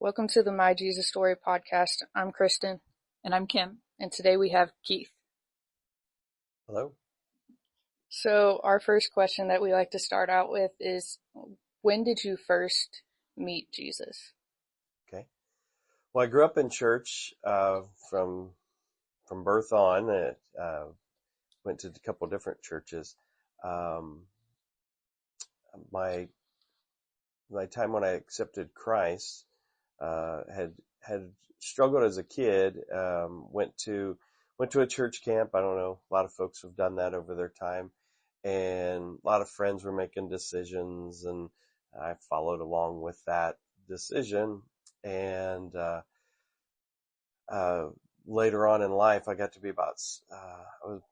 Welcome to the My Jesus Story podcast. I'm Kristen. And I'm Kim. And today we have Keith. Hello. So our first question that we like to start out with is, when did you first meet Jesus? Okay. Well, I grew up in church from birth on. Went to a couple of different churches. My time when I accepted Christ, had struggled as a kid. Went to a church camp. I don't know. A lot of folks have done that over their time, and a lot of friends were making decisions, and I followed along with that decision. And later on in life, I got to be about I was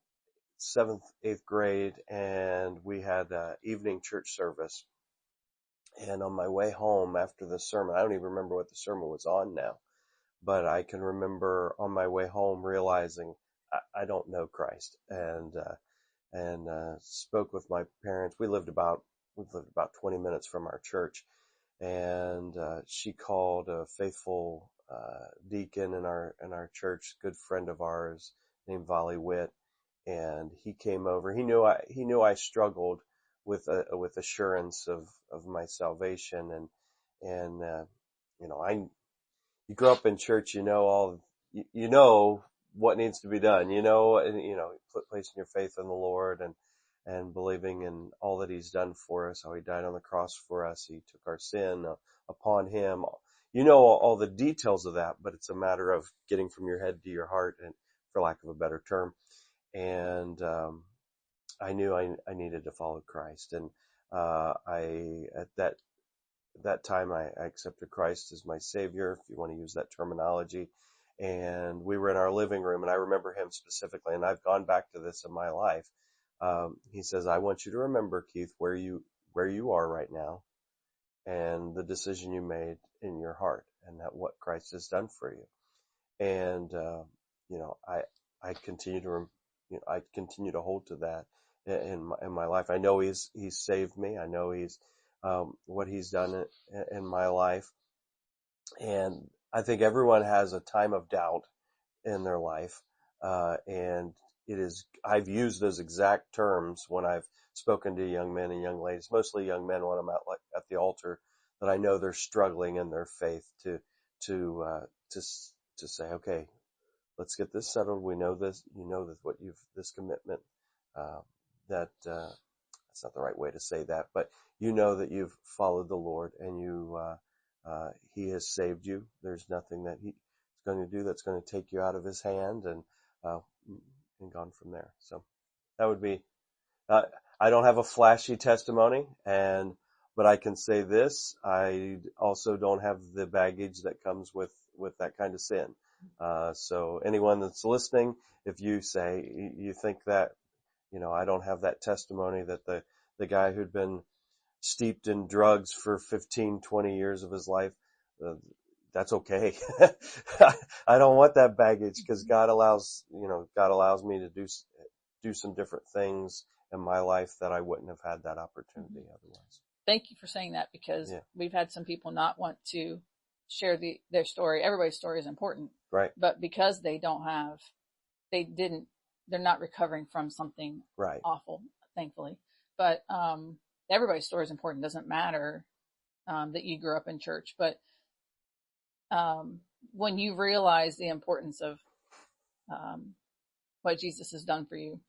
7th, 8th grade, and we had evening church service. And on my way home after the sermon, I don't even remember what the sermon was on now, but I can remember on my way home realizing I don't know Christ, and spoke with my parents. We lived about 20 minutes from our church, and she called a faithful deacon in our church, good friend of ours named Volley Witt, and he came over. He knew I struggled with assurance of my salvation, and you grow up in church, you know what needs to be done, placing your faith in the Lord and believing in all that He's done for us, how He died on the cross for us, He took our sin upon Him. You know all the details of that, but it's a matter of getting from your head to your heart, and for lack of a better term. And I knew I needed to follow Christ, and at that time I accepted Christ as my Savior, if you want to use that terminology. And we were in our living room, and I remember him specifically, and I've gone back to this in my life. He says, "I want you to remember, Keith, where you are right now, and the decision you made in your heart, and that what Christ has done for you." And I continue to hold to that in my life. I know he's saved me. I know he's what He's done in my life, and I think everyone has a time of doubt in their life, and I've used those exact terms when I've spoken to young men and young ladies, mostly young men when I'm out at the altar, that I know they're struggling in their faith to say, okay, let's get this settled. We know this, this commitment, that's not the right way to say that, but you know that you've followed the Lord, and He has saved you. There's nothing that He's going to do that's going to take you out of His hand, and gone from there. So that would be, I don't have a flashy testimony, but I can say this: I also don't have the baggage that comes with that kind of sin. So anyone that's listening, if you say you think that, I don't have that testimony, that the guy who'd been steeped in drugs for 15, 20 years of his life, that's okay. I don't want that baggage, because God allows me to do some different things in my life that I wouldn't have had that opportunity otherwise. Thank you for saying that, because we've had some people not want to share their story. Everybody's story is important. Right. But because they're not recovering from something awful, thankfully. But everybody's story is important. It doesn't matter that you grew up in church. But when you realize the importance of what Jesus has done for you,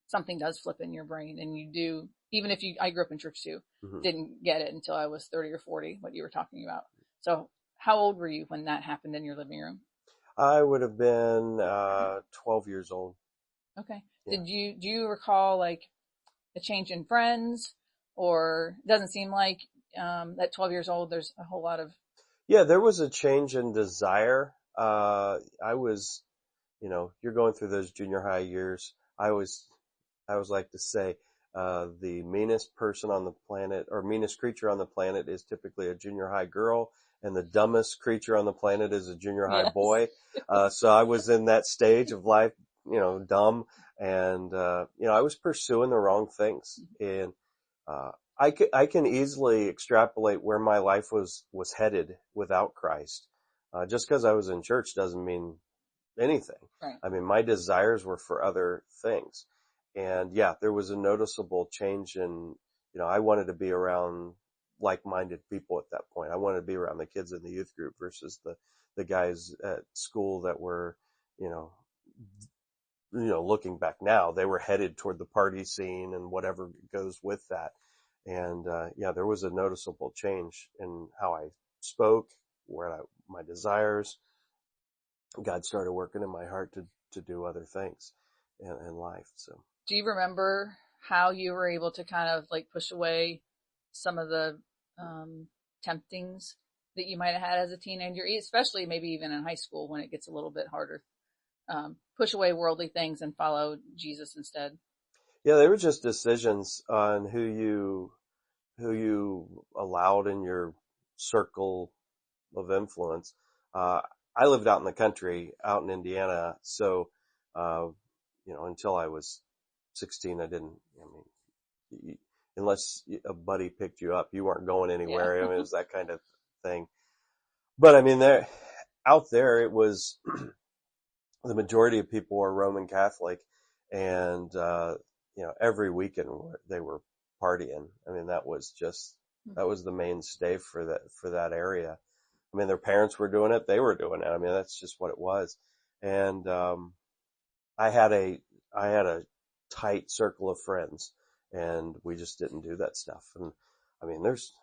something does flip in your brain, and you do. Even if I grew up in church too, didn't get it until I was 30 or 40, what you were talking about. So how old were you when that happened in your living room? I would have been 12 years old. Okay. Yeah. Do you recall like a change in friends, or it doesn't seem like at 12 years old there's a whole lot of... Yeah, there was a change in desire. I was, you're going through those junior high years. I always like to say, the meanest person on the planet, or meanest creature on the planet, is typically a junior high girl, and the dumbest creature on the planet is a junior high boy. So I was in that stage of life, dumb, and I was pursuing the wrong things, and I can easily extrapolate where my life was headed without Christ. Just because I was in church doesn't mean anything. Right. I mean, my desires were for other things. And yeah, there was a noticeable change in, I wanted to be around like-minded people at that point. I wanted to be around the kids in the youth group versus the guys at school that were, you know, looking back now, they were headed toward the party scene and whatever goes with that. And, yeah, there was a noticeable change in how I spoke, my desires. God started working in my heart to do other things in life. So, do you remember how you were able to kind of like push away some of the temptings that you might have had as a teenager, especially maybe even in high school when it gets a little bit harder? Push away worldly things and follow Jesus instead. Yeah, they were just decisions on who you allowed in your circle of influence. I lived out in the country, out in Indiana, so until I was 16, unless a buddy picked you up, you weren't going anywhere. Yeah. I mean, it was that kind of thing. But I mean, out there, it was the majority of people were Roman Catholic, and every weekend they were partying. I mean, that was the mainstay for that area. I mean, their parents were doing it; they were doing it. I mean, that's just what it was. And I had a tight circle of friends, and we just didn't do that stuff. And I mean, there's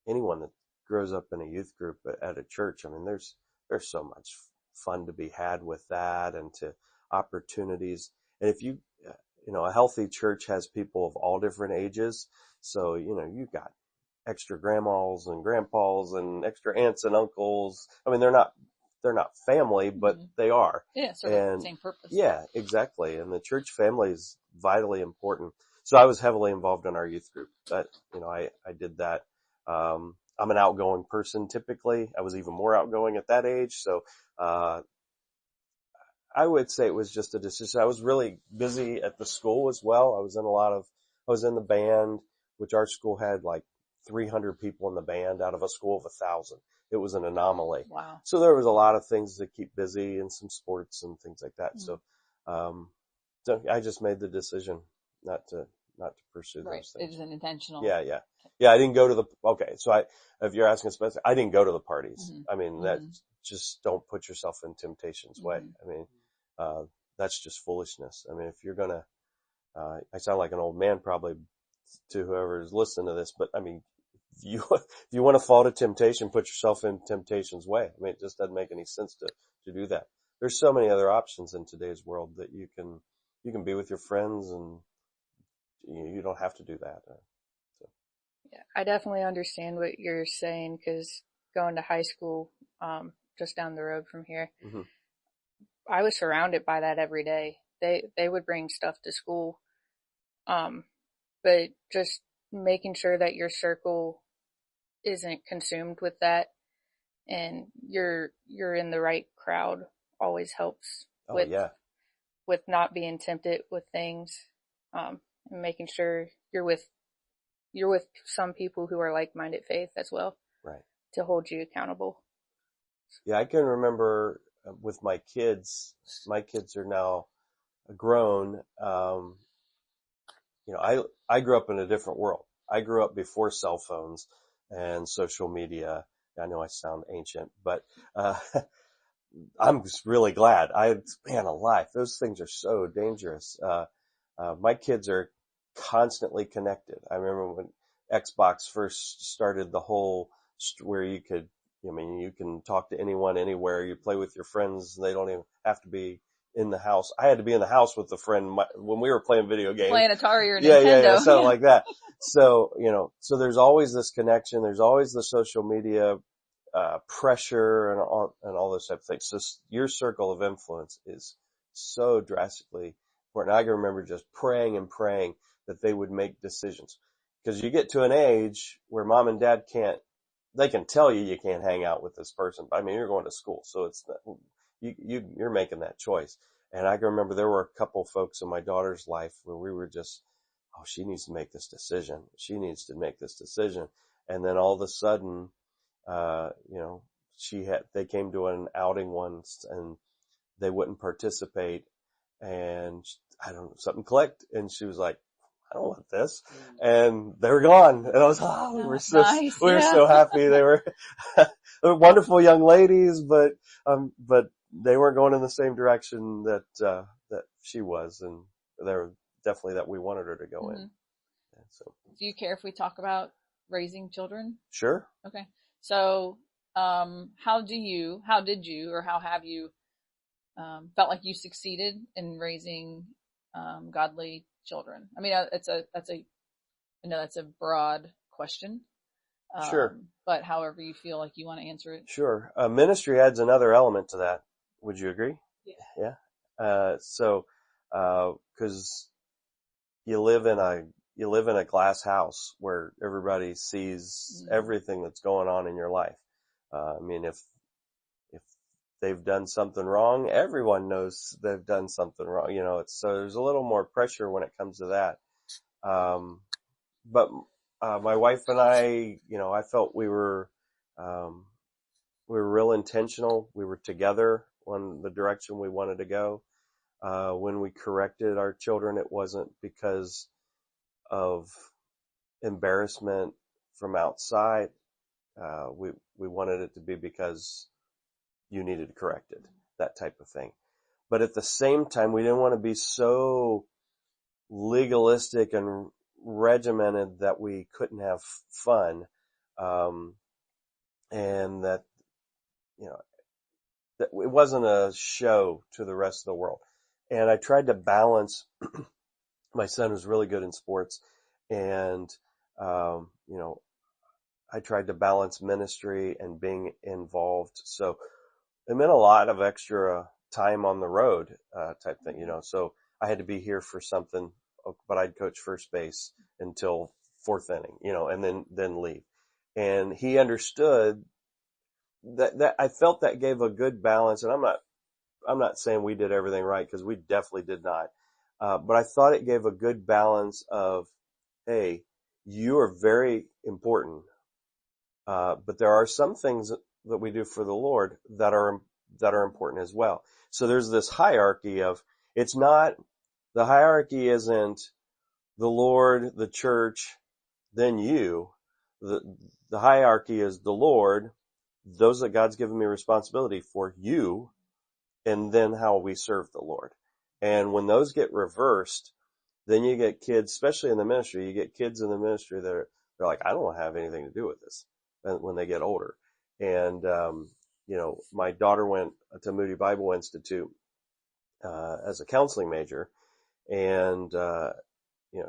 anyone that grows up in a youth group at a church. I mean, there's so much fun to be had with that, and to opportunities. And if a healthy church has people of all different ages. So, you've got extra grandmas and grandpas and extra aunts and uncles. I mean, they're not family, but they are. Yeah, sort of the same purpose. Yeah, exactly. And the church family is vitally important. So I was heavily involved in our youth group. But, I did that. I'm an outgoing person typically. I was even more outgoing at that age. So, I would say it was just a decision. I was really busy at the school as well. I was in the band, which our school had like 300 people in the band out of a school of 1,000. It was an anomaly. Wow. So there was a lot of things to keep busy and some sports and things like that. Mm-hmm. So I just made the decision not to pursue those things. It was an intentional. Yeah. I didn't go to if you're asking specific, I didn't go to the parties. I mean, that just don't put yourself in temptation's way. I mean, that's just foolishness. I mean, if you're gonna, I sound like an old man probably to whoever is listening to this, but I mean, if you want to fall to temptation, put yourself in temptation's way. I mean, it just doesn't make any sense to do that. There's so many other options in today's world that you can be with your friends, and you don't have to do that. Yeah, I definitely understand what you're saying, because going to high school, just down the road from here, I was surrounded by that every day. They would bring stuff to school. But just making sure that your circle isn't consumed with that, and you're in the right crowd always helps with not being tempted with things, and making sure you're with some people who are like-minded faith as well. Right. To hold you accountable. Yeah, I can remember with my kids are now grown. I grew up in a different world. I grew up before cell phones and social media. I know I sound ancient, but, I'm just really glad. Man alive, those things are so dangerous. My kids are constantly connected. I remember when Xbox first started the whole where you can talk to anyone, anywhere. You play with your friends, and they don't even have to be in the house. I had to be in the house with a friend when we were playing video games. Playing Atari or Nintendo. Yeah, something like that. So, so there's always this connection. There's always the social media, pressure and all those type of things. So your circle of influence is so drastically important. I can remember just praying that they would make decisions. Because you get to an age where mom and dad they can tell you can't hang out with this person. I mean, you're going to school, so it's you're making that choice. And I can remember there were a couple folks in my daughter's life where we were just, oh, she needs to make this decision. She needs to make this decision. And then all of a sudden, they came to an outing once and they wouldn't participate, and something clicked, and she was like, I don't want this. And they were gone. And I was, we were so happy. They were wonderful young ladies, but they weren't going in the same direction that she was. And they were definitely that we wanted her to go in. Yeah, so. Do you care if we talk about raising children? Sure. Okay. So, how have you felt like you succeeded in raising godly children? I mean, I know that's a broad question. Sure. But however you feel like you want to answer it. Sure. Ministry adds another element to that. Would you agree? Yeah. Yeah. Cause you live in a glass house where everybody sees everything that's going on in your life. I mean, if they've done something wrong, everyone knows they've done something wrong. So there's a little more pressure when it comes to that. But my wife and I felt we were real intentional. We were together on the direction we wanted to go. When we corrected our children, it wasn't because of embarrassment from outside. We wanted it to be because you needed corrected, that type of thing. But at the same time, we didn't want to be so legalistic and regimented that we couldn't have fun, and that that it wasn't a show to the rest of the world. And I tried to balance. My son was really good in sports, and I tried to balance ministry and being involved. So it meant a lot of extra time on the road, type thing, so I had to be here for something, but I'd coach first base until fourth inning, and then leave. And he understood that I felt that gave a good balance. And I'm not saying we did everything right, because we definitely did not. But I thought it gave a good balance of, hey, you are very important. But there are some things that we do for the Lord that are important as well. So there's this hierarchy of, the hierarchy isn't the Lord, the church, then you. The hierarchy is the Lord, those that God's given me responsibility for, you, and then how we serve the Lord. And when those get reversed, then you get kids, especially in the ministry, they're like, I don't want to have anything to do with this when they get older. And, my daughter went to Moody Bible Institute, as a counseling major, and,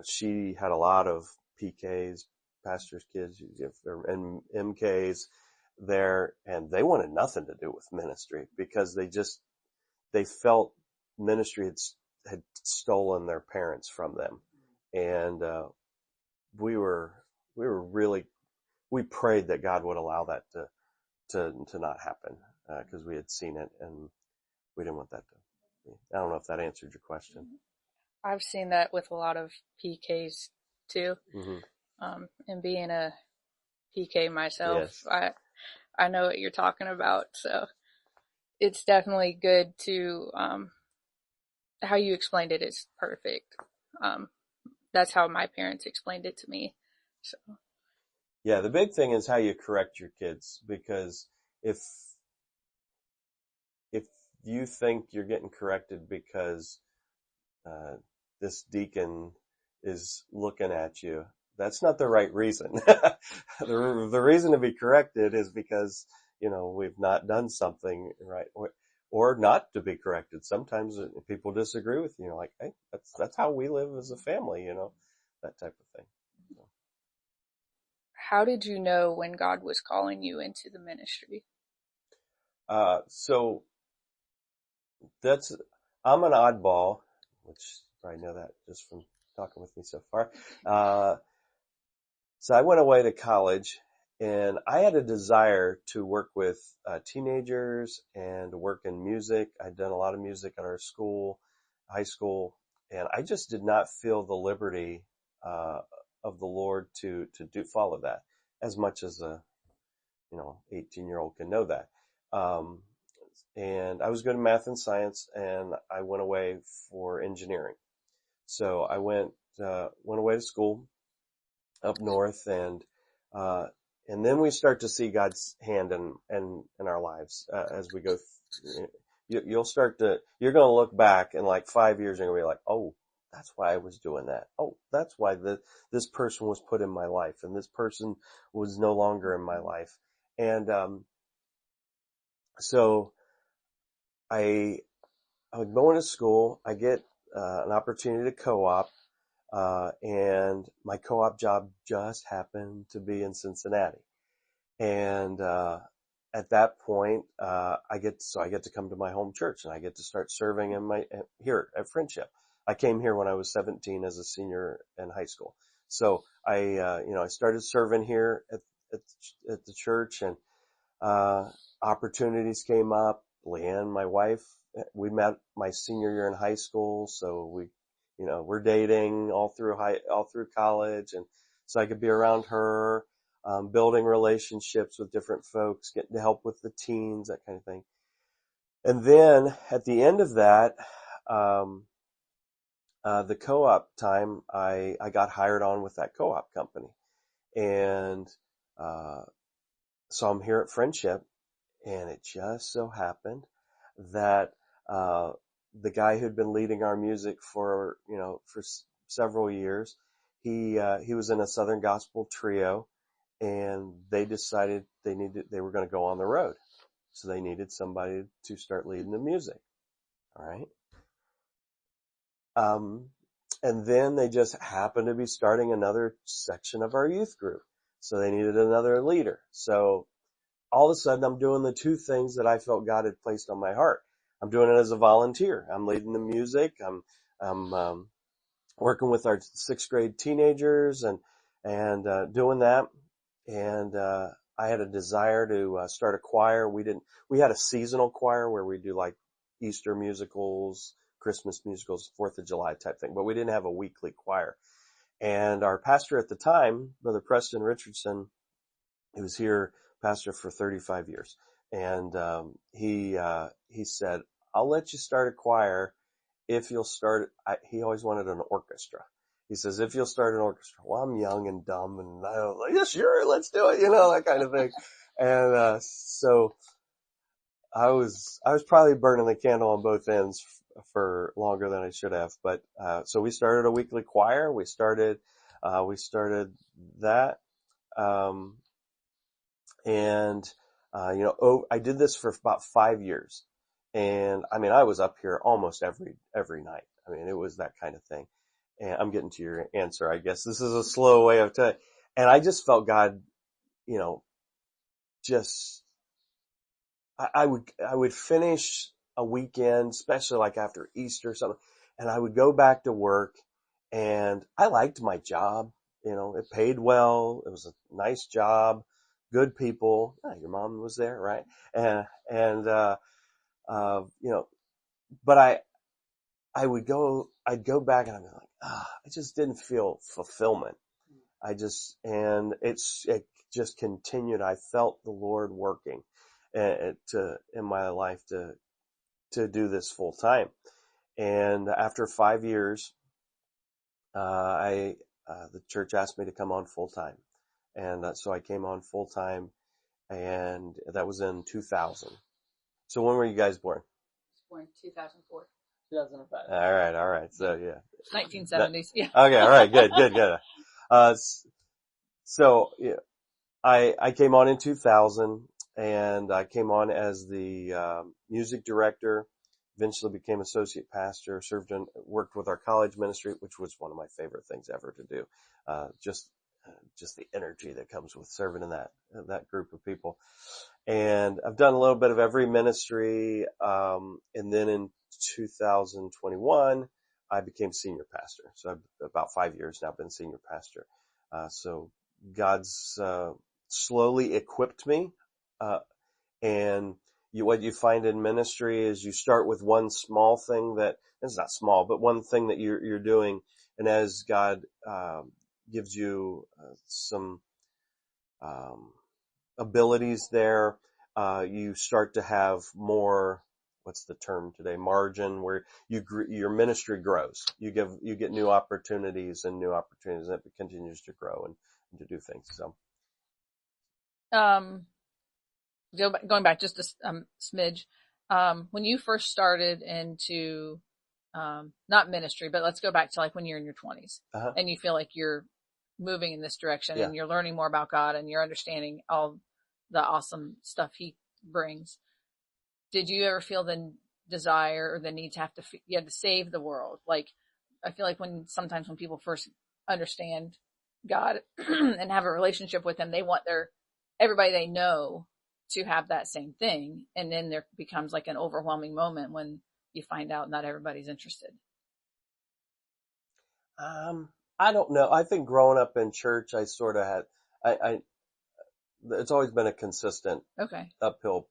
she had a lot of PKs, pastors' kids, and MKs there, and they wanted nothing to do with ministry, because they felt ministry had stolen their parents from them. And, we prayed that God would allow that to not happen, because we had seen it, and we didn't want that to be. I don't know if that answered your question. I've seen that with a lot of PKs too. Mm-hmm. And being a PK myself, yes. I know what you're talking about. So it's definitely good to, how you explained it is perfect. That's how my parents explained it to me. So. Yeah, the big thing is how you correct your kids, because if you think you're getting corrected because this deacon is looking at you, that's not the right reason. The reason to be corrected is because we've not done something right, or not to be corrected. Sometimes people disagree with you, like, hey, that's how we live as a family, that type of thing. So. How did you know when God was calling you into the ministry? So I'm an oddball, which you probably know that just from talking with me so far. So I went away to college, and I had a desire to work with teenagers and to work in music. I'd done a lot of music at our school, high school, and I just did not feel the liberty of the Lord to follow that as much as a 18-year-old can know that. And I was good in math and science, and I went away for engineering. So I went away to school up north, and then we start to see God's hand in our lives as we go. You're going to look back in like 5 years and you're going to be like, oh, that's why I was doing that. Oh, that's why this person was put in my life, and this person was no longer in my life. And so I was going to school. I get an opportunity to co-op, and my co-op job just happened to be in Cincinnati. And at that point, I get to come to my home church, and I get to start serving here at Friendship. I came here when I was 17 as a senior in high school. So I started serving here at the church, and opportunities came up. Leanne, my wife, we met my senior year in high school, so we're dating all through college, and so I could be around her, building relationships with different folks, getting to help with the teens, that kind of thing. And then at the end of that, the co-op time, I got hired on with that co-op company, and so I'm here at Friendship. And it just so happened that the guy who'd been leading our music for several years, he was in a Southern Gospel trio, and they decided they were going to go on the road, so they needed somebody to start leading the music. All right. And then they just happened to be starting another section of our youth group, so they needed another leader. So all of a sudden, I'm doing the two things that I felt God had placed on my heart. I'm doing it as a volunteer. I'm leading the music. I'm working with our 6th grade teenagers and doing that. And I had a desire to start a choir. We had a seasonal choir where we do like Easter musicals, Christmas musicals, 4th of July type thing, but we didn't have a weekly choir. And our pastor at the time, Brother Preston Richardson, he was here, pastor for 35 years. And he said, I'll let you start a choir if you'll start, he always wanted an orchestra. He says, if you'll start an orchestra. Well, I'm young and dumb, and I was like, yeah, sure, let's do it, that kind of thing. And so I was probably burning the candle on both ends for longer than I should have. But so we started a weekly choir. We started that. I did this for about 5 years. And I mean, I was up here almost every night. I mean, it was that kind of thing. And I'm getting to your answer, I guess. This is a slow way of telling. And I just felt God, I would finish a weekend, especially like after Easter or something, and I would go back to work, and I liked my job. It paid well. It was a nice job, good people. Your mom was there, right? But I'd go back and I'd be like, I just didn't feel fulfillment. And it just continued. I felt the Lord working in my life to do this full time. And after 5 years, the church asked me to come on full time. And so I came on full time, and that was in 2000. So when were you guys born? Born 2004. 2005. All right. So yeah. 1970s. Yeah. Okay. All right. Good. So yeah, I came on in 2000, and I came on as the music director. Eventually became associate pastor. Worked with our college ministry, which was one of my favorite things ever to do. Just the energy that comes with serving in that group of people. And I've done a little bit of every ministry. And then in 2021, I became senior pastor. So I've about 5 years now been senior pastor. So God's slowly equipped me. And what you find in ministry is you start with one small thing that, it's not small, but one thing that you're doing, And as God, gives you, some, abilities there, you start to have more, what's the term today, margin, where your ministry grows. You get new opportunities, and it continues to grow and to do things. So, going back just a smidge, when you first started into, not ministry, but let's go back to like when you're in your 20s and you feel like you're moving in this direction and you're learning more about God and you're understanding all the awesome stuff he brings. Did you ever feel the desire or the need to you had to save the world? Like, I feel like sometimes when people first understand God and have a relationship with him, they want everybody they know to have that same thing. And then there becomes like an overwhelming moment when you find out not everybody's interested. I don't know. I think growing up in church, I sort of had, it's always been a consistent uphill.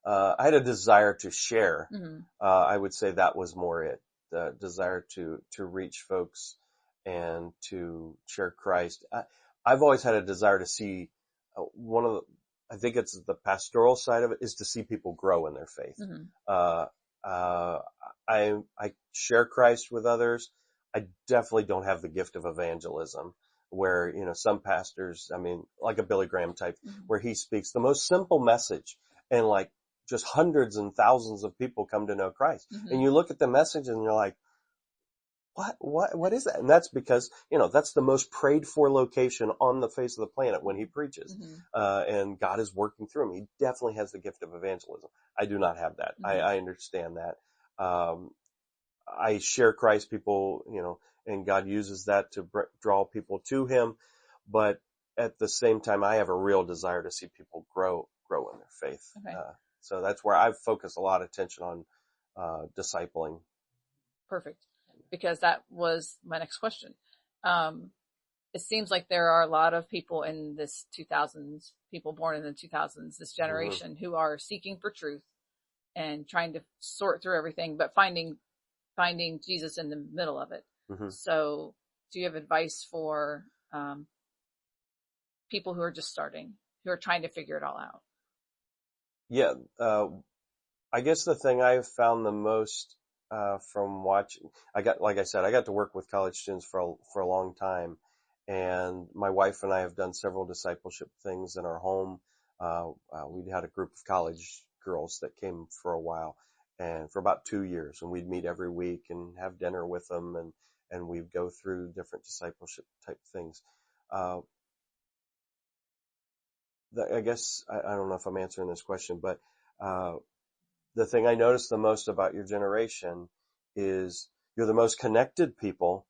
I had a desire to share. Mm-hmm. I would say that was more it, the desire to reach folks and to share Christ. I've always had a desire to see, I think it's the pastoral side of it, is to see people grow in their faith. Mm-hmm. I share Christ with others. I definitely don't have the gift of evangelism, where, some pastors, like a Billy Graham type, mm-hmm. where he speaks the most simple message and like just hundreds and thousands of people come to know Christ. Mm-hmm. And you look at the message and you're like, what is that? And that's because, that's the most prayed for location on the face of the planet when he preaches. Mm-hmm. And God is working through him. He definitely has the gift of evangelism. I do not have that. Mm-hmm. I understand that. I share Christ, people, and God uses that to draw people to him. But at the same time, I have a real desire to see people grow in their faith. Okay. So that's where I've focused a lot of attention on, discipling. Perfect. Because that was my next question. It seems like there are a lot of people in this 2000s, people born in the 2000s, this generation, mm-hmm. who are seeking for truth and trying to sort through everything, but finding Jesus in the middle of it. Mm-hmm. So do you have advice for people who are just starting, who are trying to figure it all out? Yeah. I guess the thing I've found the most from watching, like I said, I got to work with college students for a long time, and my wife and I have done several discipleship things in our home. We had a group of college girls that came for a while, and for about 2 years, and we'd meet every week and have dinner with them, and we'd go through different discipleship type things. I guess I don't know if I'm answering this question, but the thing I noticed the most about your generation is you're the most connected people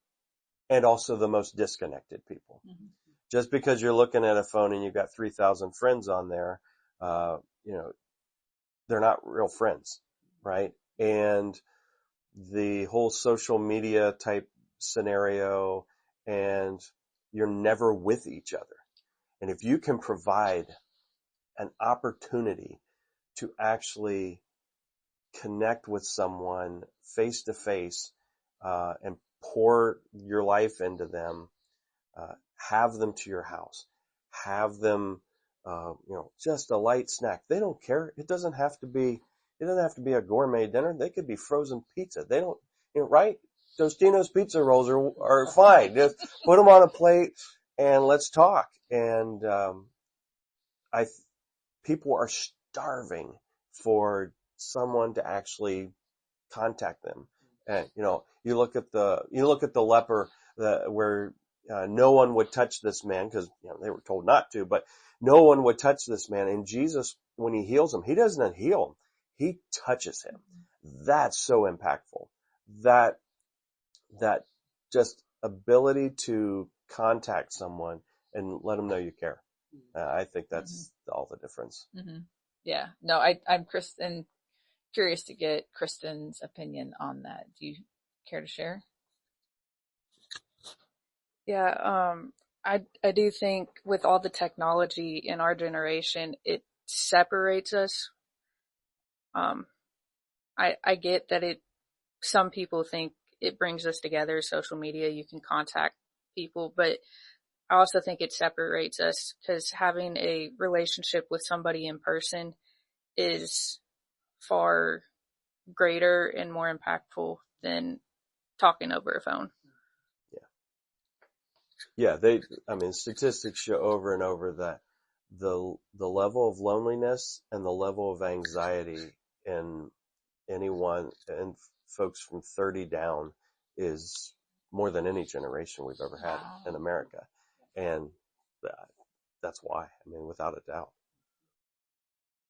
and also the most disconnected people. Mm-hmm. Just because you're looking at a phone and you've got 3,000 friends on there, they're not real friends, right? And the whole social media type scenario, and you're never with each other. And if you can provide an opportunity to actually connect with someone face to face, and pour your life into them, have them to your house, have them, just a light snack. They don't care. It doesn't have to be a gourmet dinner. They could be frozen pizza. They don't, right? Tostino's pizza rolls are fine. Just put them on a plate and let's talk. And, people are starving for someone to actually contact them. And, you look at the leper, where, no one would touch this man because, they were told not to, but no one would touch this man. And Jesus, when he heals him, he doesn't heal him. He touches him. That's so impactful. That just ability to contact someone and let them know you care. I think that's mm-hmm. all the difference. Mm-hmm. Yeah. No, I'm Kristen, curious to get Kristen's opinion on that. Do you care to share? Yeah. I do think with all the technology in our generation, it separates us. I get that some people think it brings us together. Social media, you can contact people, but I also think it separates us, because having a relationship with somebody in person is far greater and more impactful than talking over a phone. Yeah. Statistics show over and over that the level of loneliness and the level of anxiety in anyone, and folks from 30 down, is more than any generation we've ever had in America. And that's why, without a doubt.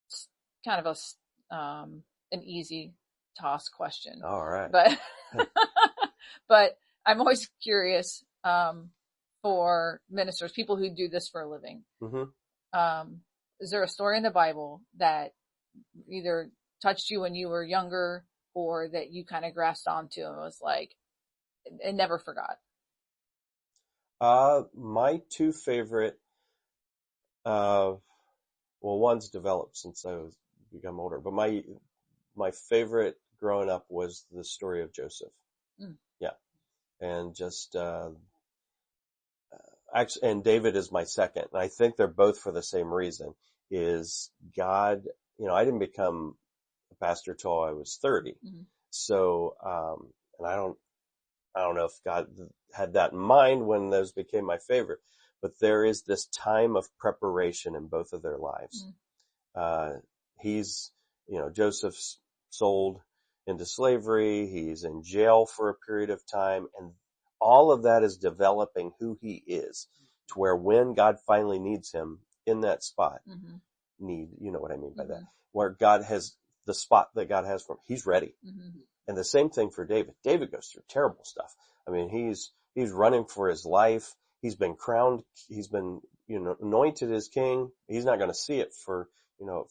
It's kind of an easy toss question. All right. But I'm always curious, for ministers, people who do this for a living. Mm-hmm. Is there a story in the Bible that either touched you when you were younger, or that you kind of grasped onto and was like, and never forgot? My two favorite, one's developed since I was become older, but my favorite growing up was the story of Joseph. Mm. Yeah. And just, actually, and David is my second. And I think they're both for the same reason, is God, I didn't become a pastor till I was 30. Mm-hmm. So, and I don't know if God had that in mind when those became my favorite, but there is this time of preparation in both of their lives. Mm-hmm. Joseph's sold into slavery. He's in jail for a period of time, and all of that is developing who he is, to where when God finally needs him in that spot, mm-hmm. You know what I mean by mm-hmm. that, where God has the spot that God has for him, he's ready. Mm-hmm. And the same thing for David. David goes through terrible stuff. He's running for his life. He's been crowned. He's been, anointed as king. He's not going to see it for,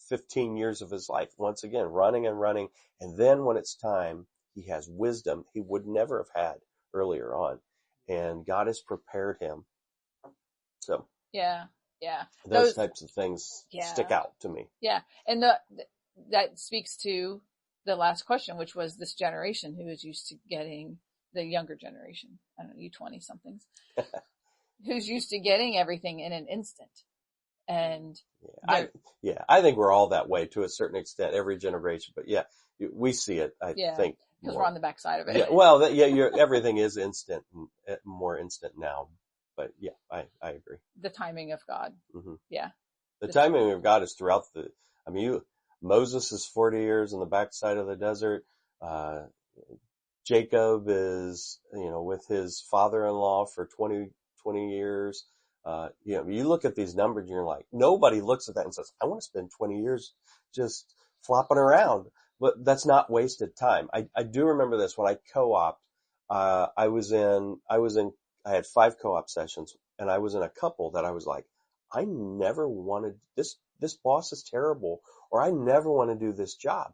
15 years of his life. Once again, running and running. And then when it's time, he has wisdom he would never have had earlier on. And God has prepared him. So. Yeah. Those types of things stick out to me. Yeah. And that speaks to the last question, which was this generation who is used to getting, the younger generation, I don't know, you 20 somethings, who's used to getting everything in an instant. And I think we're all that way to a certain extent, every generation, but we see it, I think. Because we're on the backside of it. Yeah. Well, everything is instant, more instant now, but I agree. The timing of God. Mm-hmm. Yeah. The timing of God is throughout Moses is 40 years in the backside of the desert. Jacob is, with his father-in-law for 20 years. You look at these numbers and you're like, nobody looks at that and says, I want to spend 20 years just flopping around. But that's not wasted time. I do remember this when I co-opted. I had 5 co-op sessions, and I was in a couple that I was like, I never wanted this boss is terrible, or I never want to do this job.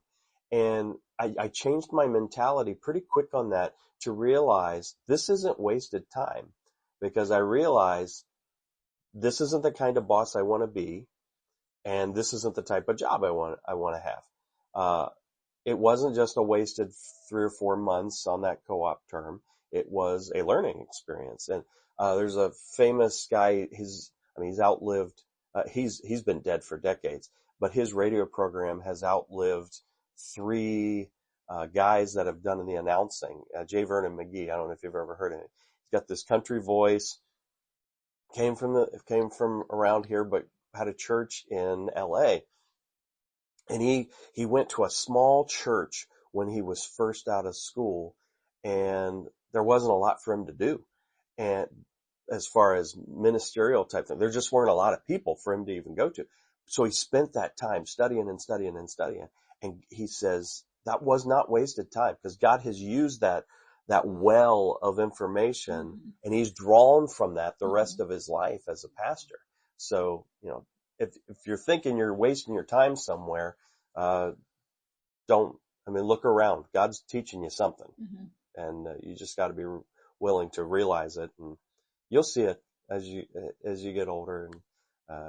And I changed my mentality pretty quick on that to realize this isn't wasted time, because I realized this isn't the kind of boss I want to be, and this isn't the type of job I want to have. It wasn't just a wasted 3 or 4 months on that co-op term. It was a learning experience. And there's a famous guy, he's outlived, he's been dead for decades, but his radio program has outlived 3 guys that have done the announcing. J. Vernon McGee, I don't know if you've ever heard of him. He's got this country voice, came from around here, but had a church in LA. And he went to a small church when he was first out of school, and there wasn't a lot for him to do. And as far as ministerial type thing, there just weren't a lot of people for him to even go to. So he spent that time studying and studying and studying. And he says that was not wasted time, because God has used that well of information, mm-hmm. and he's drawn from that the rest mm-hmm. of his life as a pastor. So, if you're thinking you're wasting your time somewhere, look around. God's teaching you something, mm-hmm. and you just got to be willing to realize it, and you'll see it as you get older, and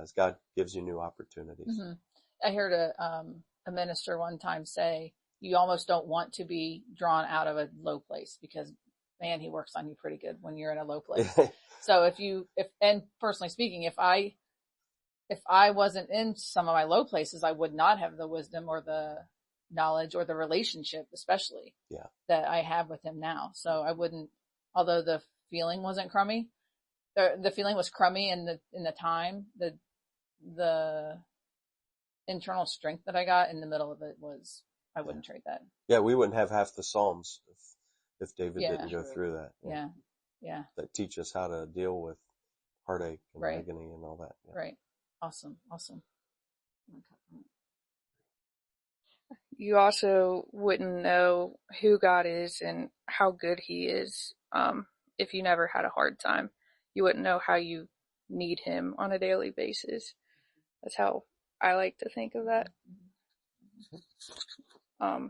as God gives you new opportunities. Mm-hmm. I heard a minister one time say, you almost don't want to be drawn out of a low place, because man, he works on you pretty good when you're in a low place. So and personally speaking, if I wasn't in some of my low places, I would not have the wisdom or the knowledge or the relationship, especially that I have with him now. So I wouldn't, although the feeling wasn't crummy, the feeling was crummy in the time, the internal strength that I got in the middle of it was, I wouldn't trade that. Yeah. We wouldn't have half the Psalms if David didn't go through that. Yeah. That teach us how to deal with heartache and agony and all that. Yeah. Right. Awesome. You also wouldn't know who God is and how good he is if you never had a hard time. You wouldn't know how you need him on a daily basis. That's how I like to think of that.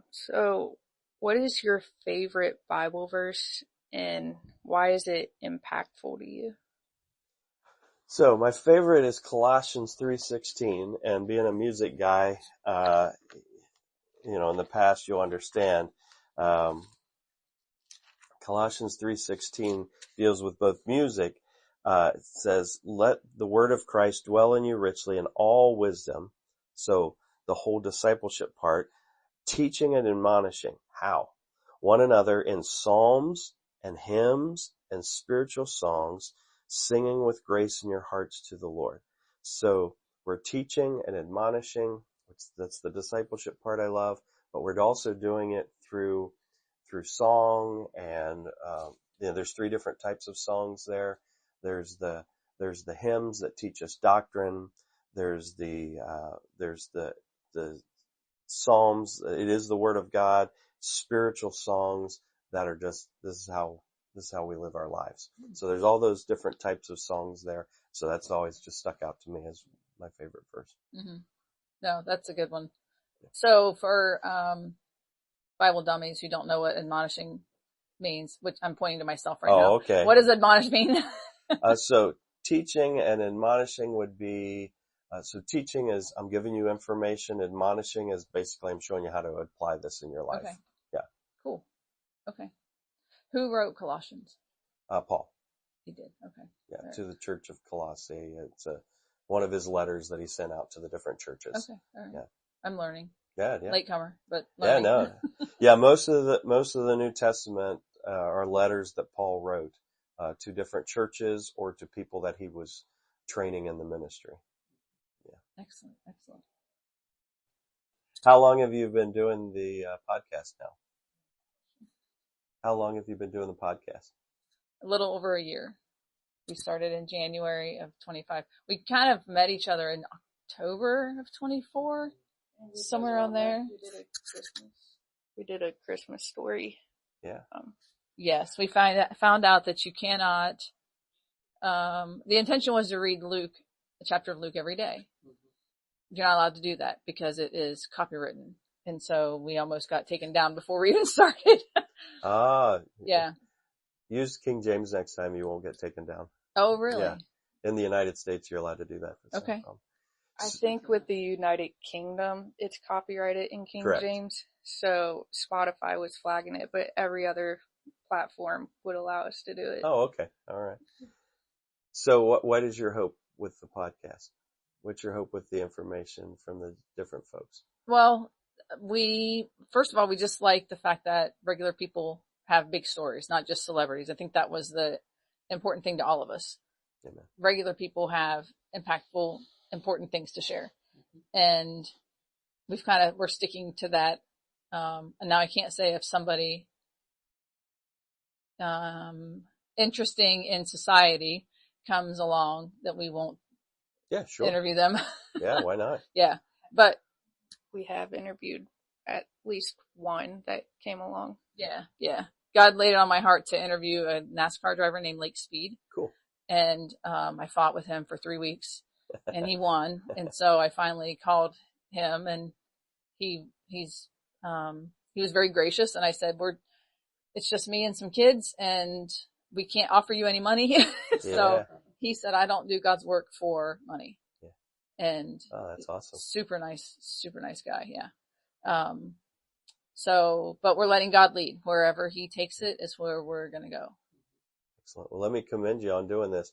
So what is your favorite Bible verse and why is it impactful to you? So my favorite is Colossians 3:16, and being a music guy, in the past you'll understand, Colossians 3:16 deals with both music. It says, let the word of Christ dwell in you richly in all wisdom. So the whole discipleship part, teaching and admonishing. How? One another in psalms and hymns and spiritual songs, singing with grace in your hearts to the Lord. So we're teaching and admonishing. That's the discipleship part I love, but we're also doing it through song and, there's 3 different types of songs there. There's the hymns that teach us doctrine. There's the psalms. It is the word of God, spiritual songs that are just, this is how we live our lives. So there's all those different types of songs there. So that's always just stuck out to me as my favorite verse. Mm-hmm. No, that's a good one. So for, Bible dummies who don't know what admonishing means, which I'm pointing to myself right now. Okay. What does admonish mean? So teaching and admonishing would be, so teaching is I'm giving you information. Admonishing is basically I'm showing you how to apply this in your life. Okay. Yeah. Cool. Okay. Who wrote Colossians? Paul. He did. Okay. Yeah. Right. To the church of Colossae. It's one of his letters that he sent out to the different churches. Okay. All right. Yeah. I'm learning. Yeah. Latecomer, but learning. Yeah, no. Yeah. Most of the New Testament, are letters that Paul wrote, to different churches or to people that he was training in the ministry. Yeah. Excellent. How long have you been doing the podcast now? How long have you been doing the podcast? A little over a year. We started in January of 25. We kind of met each other in October of 24, somewhere around there. We did a Christmas story. Yeah. Yes, we found out that you cannot, the intention was to read Luke, a chapter of Luke every day. You're not allowed to do that because it is copywritten. And so we almost got taken down before we even started. Yeah. Use King James next time. You won't get taken down. Oh, really? Yeah. In the United States, you're allowed to do that. Okay. I think with the United Kingdom, it's copyrighted in King James. So Spotify was flagging it, but every other platform would allow us to do it. Oh, okay. All right. So what is your hope with the podcast? What's your hope with the information from the different folks? Well, first of all, we just like the fact that regular people have big stories, not just celebrities. I think that was the important thing to all of us. Amen. Regular people have impactful, important things to share. And we're sticking to that. And now I can't say if somebody, interesting in society comes along that we won't interview them. Yeah, why not? Yeah. But we have interviewed at least one that came along. Yeah. God laid it on my heart to interview a NASCAR driver named Lake Speed. Cool. And, I fought with him for 3 weeks and he won. And so I finally called him and he was very gracious. And I said, it's just me and some kids and we can't offer you any money. So he said, I don't do God's work for money. Yeah. And oh, that's awesome. Super nice guy. Yeah. So, but we're letting God lead. Wherever he takes it is where we're going to go. Excellent. Well, let me commend you on doing this.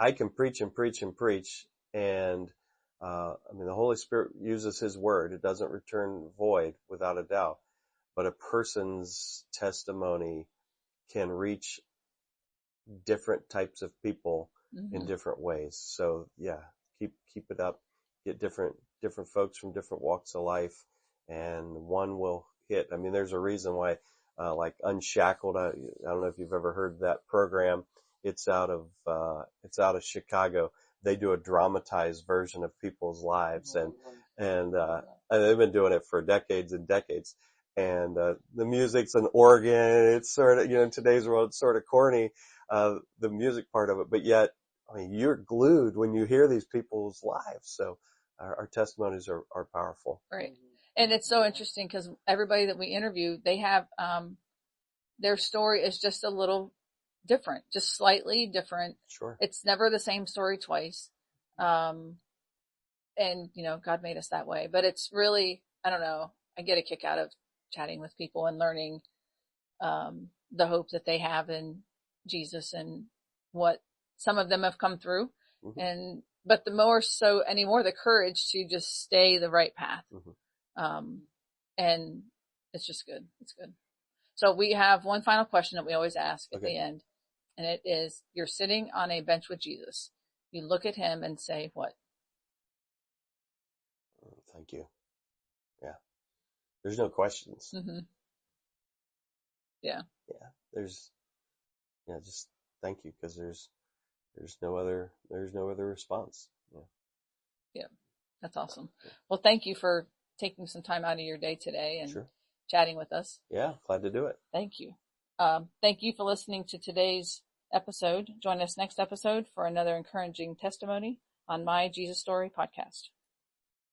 I can preach and preach and preach, and the Holy Spirit uses his word. It doesn't return void, without a doubt. But a person's testimony can reach different types of people in different ways. So yeah, keep it up. Get different folks from different walks of life, and one will hit. I mean, there's a reason why, like Unshackled. I don't know if you've ever heard that program. It's out of Chicago. They do a dramatized version of people's lives, and they've been doing it for decades and decades. And the music's an organ. It's sort of, in today's world, it's sort of corny, the music part of it, but yet, I mean, you're glued when you hear these people's lives. So our testimonies are powerful. Right. And it's so interesting because everybody that we interview, they have, their story is just a little different, just slightly different. Sure. It's never the same story twice. And, God made us that way, but it's really, I don't know, I get a kick out of chatting with people and learning, the hope that they have in Jesus and what some of them have come through. But the more so anymore, the courage to just stay the right path. And it's just good. It's good. So we have one final question that we always ask at the end. And it is, you're sitting on a bench with Jesus. You look at him and say what? Thank you. Yeah. There's no questions. Yeah. Just thank you, because there's no other response. Yeah. That's awesome. Well, thank you for taking some time out of your day today and chatting with us. Yeah. Glad to do it. Thank you. Thank you for listening to today's episode. Join us next episode for another encouraging testimony on My Jesus Story podcast.